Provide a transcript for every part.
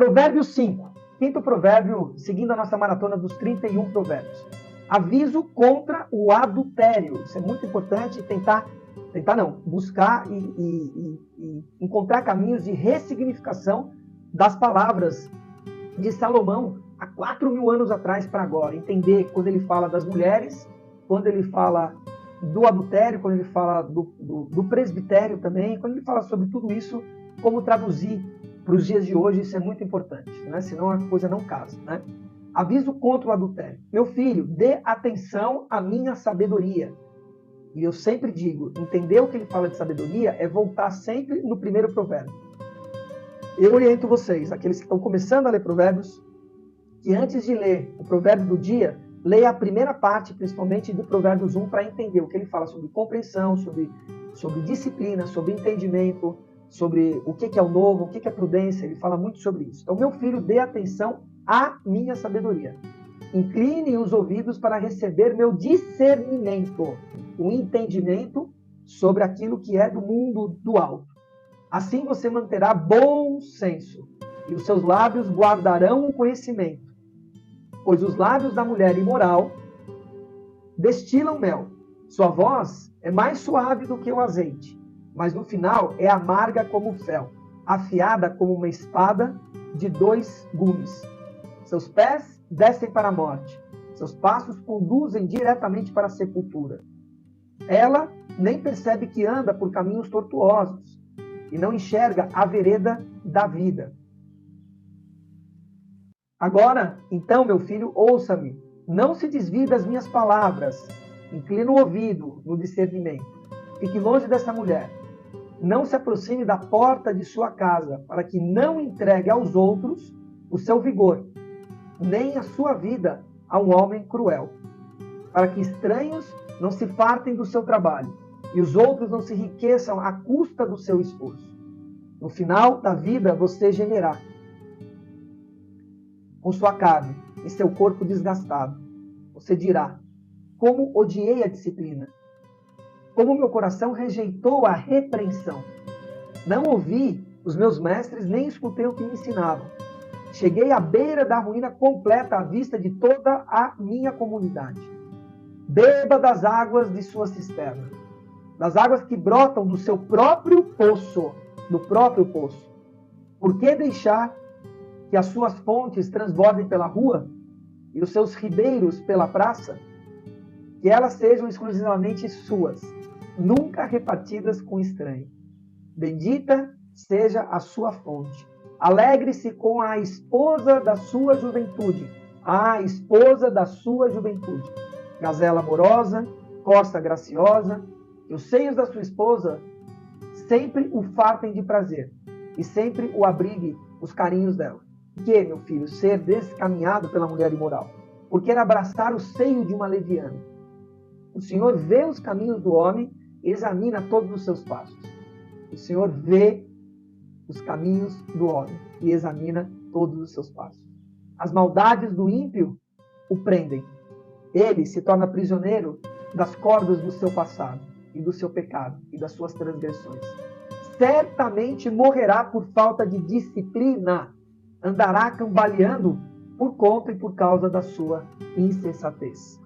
Provérbio 5. Quinto provérbio, seguindo a nossa maratona dos 31 provérbios. Aviso contra o adultério. Isso é muito importante, buscar e encontrar caminhos de ressignificação das palavras de Salomão há 4.000 anos atrás para agora. Entender quando ele fala das mulheres, quando ele fala do adultério, quando ele fala do presbitério também, quando ele fala sobre tudo isso, como traduzir para os dias de hoje, isso é muito importante, né? Senão a coisa não casa, né? Aviso contra o adultério. Meu filho, dê atenção à minha sabedoria. E eu sempre digo, entender o que ele fala de sabedoria é voltar sempre no primeiro provérbio. Eu oriento vocês, aqueles que estão começando a ler provérbios, que antes de ler o provérbio do dia, leia a primeira parte, principalmente do Provérbios 1, para entender o que ele fala sobre compreensão, sobre disciplina, sobre entendimento, sobre o que é o novo, o que é prudência. Ele fala muito sobre isso. Então, meu filho, dê atenção à minha sabedoria. Incline os ouvidos para receber meu discernimento, o entendimento sobre aquilo que é do mundo do alto. Assim você manterá bom senso, e os seus lábios guardarão o conhecimento. Pois os lábios da mulher imoral destilam mel. Sua voz é mais suave do que o azeite, mas no final é amarga como o fel, afiada como uma espada de 2 gumes. Seus pés descem para a morte, seus passos conduzem diretamente para a sepultura. Ela nem percebe que anda por caminhos tortuosos e não enxerga a vereda da vida. Agora, então, meu filho, ouça-me. Não se desvie das minhas palavras. Inclina o ouvido no discernimento. Fique longe dessa mulher. Não se aproxime da porta de sua casa, para que não entregue aos outros o seu vigor, nem a sua vida a um homem cruel, para que estranhos não se fartem do seu trabalho e os outros não se enriqueçam à custa do seu esforço. No final da vida, você gemerá com sua carne e seu corpo desgastado. Você dirá: como odiei a disciplina, como meu coração rejeitou a repreensão. Não ouvi os meus mestres, nem escutei o que me ensinavam. Cheguei à beira da ruína completa à vista de toda a minha comunidade. Beba das águas de sua cisterna, das águas que brotam do seu próprio poço, do próprio poço. Por que deixar que as suas fontes transbordem pela rua e os seus ribeiros pela praça? Que elas sejam exclusivamente suas, nunca repartidas com estranho. Bendita seja a sua fonte. Alegre-se com a esposa da sua juventude, a esposa da sua juventude. Gazela amorosa, corça graciosa, que os seios da sua esposa sempre o fartem de prazer e sempre o abrigue os carinhos dela. Que, meu filho, ser descaminhado pela mulher imoral? Por querer abraçar o seio de uma leviana? O Senhor vê os caminhos do homem e examina todos os seus passos. O Senhor vê os caminhos do homem e examina todos os seus passos. As maldades do ímpio o prendem. Ele se torna prisioneiro das cordas do seu passado e do seu pecado e das suas transgressões. Certamente morrerá por falta de disciplina. Andará cambaleando por conta e por causa da sua insensatez.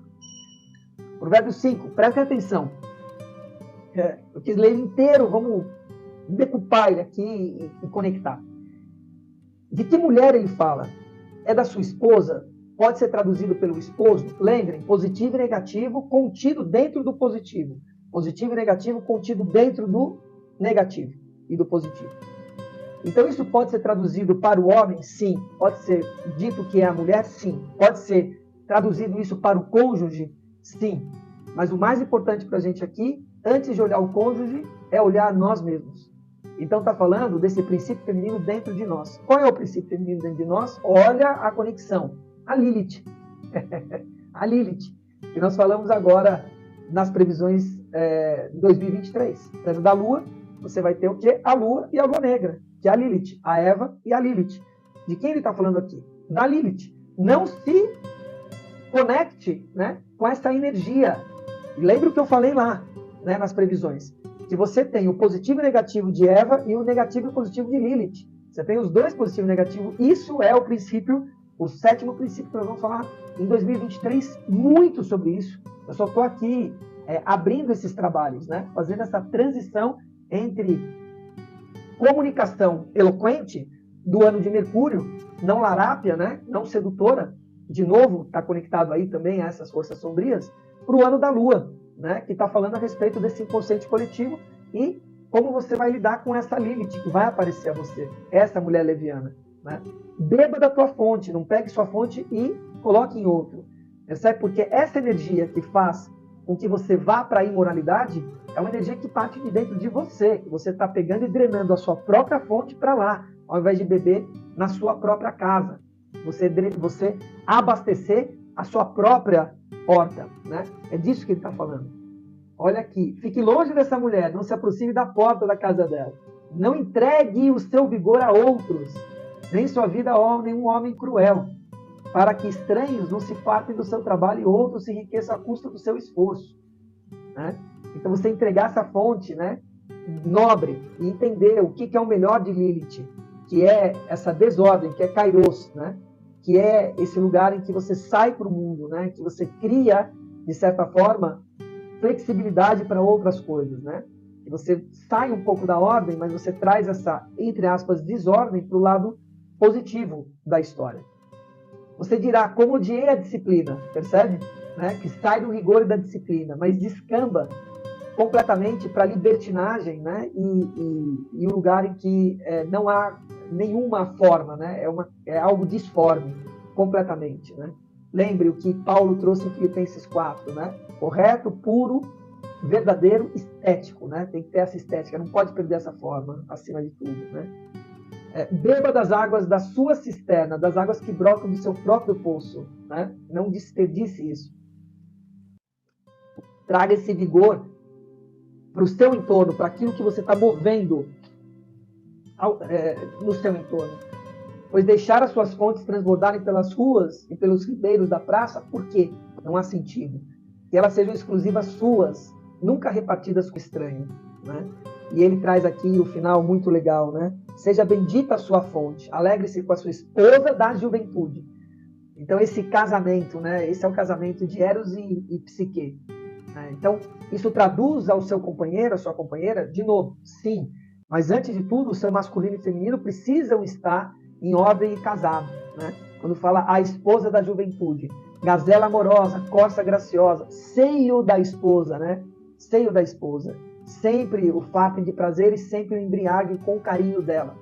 Provérbio 5, prestem atenção. Eu quis ler ele inteiro, vamos decupar ele aqui e conectar. De que mulher ele fala? É da sua esposa? Pode ser traduzido pelo esposo? Lembrem, positivo e negativo contido dentro do positivo. Positivo e negativo contido dentro do negativo e do positivo. Então isso pode ser traduzido para o homem? Sim. Pode ser dito que é a mulher? Sim. Pode ser traduzido isso para o cônjuge? Sim. Mas o mais importante para a gente aqui, antes de olhar o cônjuge, é olhar nós mesmos. Então está falando desse princípio feminino dentro de nós. Qual é o princípio feminino dentro de nós? Olha a conexão. A Lilith. A Lilith. Que nós falamos agora nas previsões de 2023. Dentro da Lua, você vai ter o quê? A Lua e a Lua Negra, que é a Lilith. A Eva e a Lilith. De quem ele está falando aqui? Da Lilith. Não se conecte, né, com essa energia. E lembra o que eu falei lá, né, nas previsões. Que você tem o positivo e negativo de Eva e o negativo e o positivo de Lilith. Você tem os dois, positivo e negativo. Isso é o princípio, o sétimo princípio que nós vamos falar em 2023, muito sobre isso. Eu só estou aqui abrindo esses trabalhos, né? Fazendo essa transição entre comunicação eloquente do ano de Mercúrio, não larápia, né? Não sedutora, de novo, está conectado aí também a essas forças sombrias, para o ano da Lua, né? Que está falando a respeito desse inconsciente coletivo e como você vai lidar com essa Lilith que vai aparecer a você, essa mulher leviana, né? Beba da tua fonte, não pegue sua fonte e coloque em outro. Percebe? Porque essa energia que faz com que você vá para a imoralidade é uma energia que parte de dentro de você, que você está pegando e drenando a sua própria fonte para lá, ao invés de beber na sua própria casa. Você abastecer a sua própria horta, né? É disso que ele está falando. Olha aqui, fique longe dessa mulher, não se aproxime da porta da casa dela. Não entregue o seu vigor a outros, nem sua vida a nenhum homem cruel, para que estranhos não se fartem do seu trabalho e outros se enriqueçam à custa do seu esforço, né? Então você entregar essa fonte, né, nobre e entender o que é o melhor de Lilith, que é essa desordem, que é Kairos, né? Que é esse lugar em que você sai para o mundo, né? Que você cria, de certa forma, flexibilidade para outras coisas, né? Que você sai um pouco da ordem, mas você traz essa, entre aspas, desordem para o lado positivo da história. Você dirá, como odiei a disciplina, percebe? Né? Que sai do rigor e da disciplina, mas descamba completamente para a libertinagem, né? E um lugar em que não há nenhuma forma, né? É algo disforme, completamente, né? Lembre o que Paulo trouxe em Filipenses 4, né? Correto, puro, verdadeiro, estético, né? Tem que ter essa estética, não pode perder essa forma, acima de tudo, né? Beba das águas da sua cisterna, das águas que brotam do seu próprio poço, né? Não desperdice isso. Traga esse vigor para o seu entorno, para aquilo que você está movendo no seu entorno. Pois deixar as suas fontes transbordarem pelas ruas e pelos ribeiros da praça, por quê? Não há sentido. Que elas sejam exclusivas suas, nunca repartidas com estranho, né? E ele traz aqui o final muito legal, né? Seja bendita a sua fonte, alegre-se com a sua esposa da juventude. Então esse casamento, né? Esse é o casamento de Eros e Psique. Né? Então isso traduz ao seu companheiro, à sua companheira, de novo, sim. Mas antes de tudo, o seu masculino e feminino precisam estar em ordem e casado, né? Quando fala a esposa da juventude, gazela amorosa, corça graciosa, seio da esposa, né? Seio da esposa. Sempre o fartem de prazer e sempre o embriague com o carinho dela.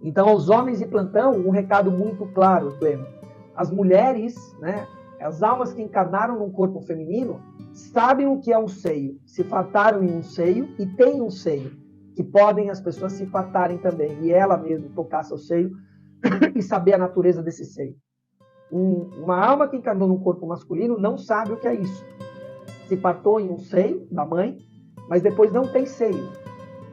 Então, aos homens de plantão, um recado muito claro, Clemo. As mulheres, né? As almas que encarnaram num corpo feminino, sabem o que é um seio, se fartaram em um seio e têm um seio, que podem as pessoas se fartarem também, e ela mesma tocar seu seio e saber a natureza desse seio. Uma alma que encarnou num corpo masculino não sabe o que é isso. Se fartou em um seio da mãe, mas depois não tem seio.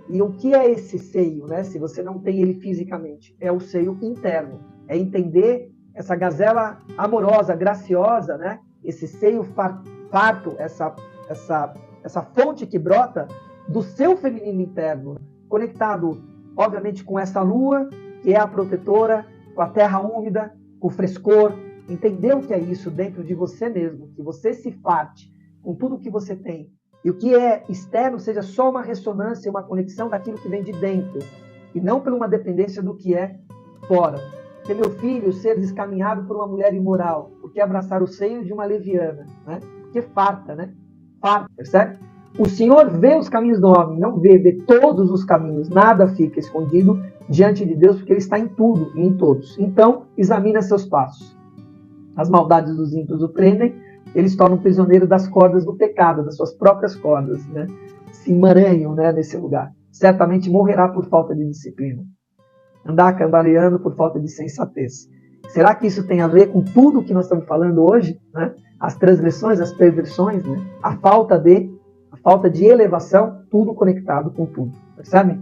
E o que é esse seio, né? Se você não tem ele fisicamente? É o seio interno. É entender essa gazela amorosa, graciosa, né? Esse seio farto, essa fonte que brota do seu feminino interno, conectado, obviamente, com essa lua, que é a protetora, com a terra úmida, com o frescor. Entender o que é isso dentro de você mesmo, que você se farte com tudo que você tem. E o que é externo seja só uma ressonância, uma conexão daquilo que vem de dentro, e não por uma dependência do que é fora. Porque, meu filho, ser descaminhado por uma mulher imoral, porque abraçar o seio de uma leviana, né? Porque farta, né? Farta, percebe? O Senhor vê os caminhos do homem, não vê todos os caminhos, nada fica escondido diante de Deus, porque Ele está em tudo e em todos. Então, examina seus passos. As maldades dos ímpios o prendem, eles tornam prisioneiro das cordas do pecado, das suas próprias cordas, né? Se emaranham, né, nesse lugar. Certamente morrerá por falta de disciplina. Andar cambaleando por falta de sensatez. Será que isso tem a ver com tudo que nós estamos falando hoje, né? As transgressões, as perversões, né? A falta de elevação, tudo conectado com tudo, percebe?